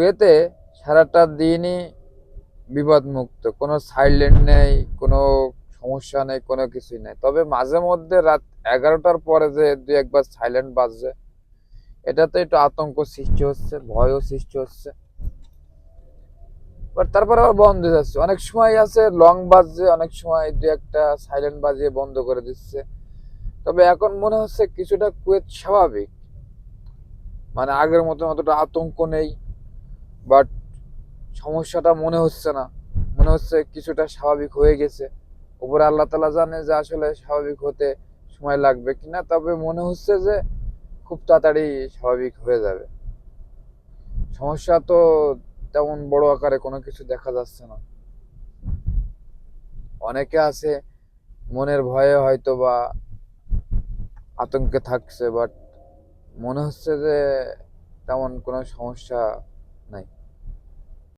কুয়েতে সারাটা দিনই বিপদমুক্ত, কোনো সাইলেন্ট নেই, কোনো সমস্যা নেই, কোনো কিছুই নেই। তবে মাঝে মধ্যে রাত 11টার পরে যে দুই একবার সাইলেন্ট বাজছে, এটাতে একটু আতঙ্ক সৃষ্টি হচ্ছে, ভয়ও সৃষ্টি হচ্ছে। বাট তারপর আবার বন্ধ হয়ে যাচ্ছে। অনেক সময় আছে লং বাজছে, অনেক সময় দু একটা সাইলেন্ট বাজিয়ে বন্ধ করে দিচ্ছে। তবে এখন মনে হচ্ছে কিছুটা কুয়েত স্বাভাবিক, মানে আগের মতো অতটা আতঙ্ক নেই। বাট সমস্যাটা মনে হচ্ছে না, মনে হচ্ছে কিছুটা স্বাভাবিক হয়ে গেছে। উপরে আল্লাহ তালা জানে যে আসলে স্বাভাবিক হতে সময় লাগবে কিনা, তবে মনে হচ্ছে যে খুব তাড়াতাড়ি স্বাভাবিক হয়ে যাবে। সমস্যা তো তেমন বড় আকারে কোনো কিছু দেখা যাচ্ছে না। অনেকে আছে মনের ভয়ে হয়তো বা আতঙ্কে থাকছে, বাট মনে হচ্ছে যে তেমন কোনো সমস্যা নাই।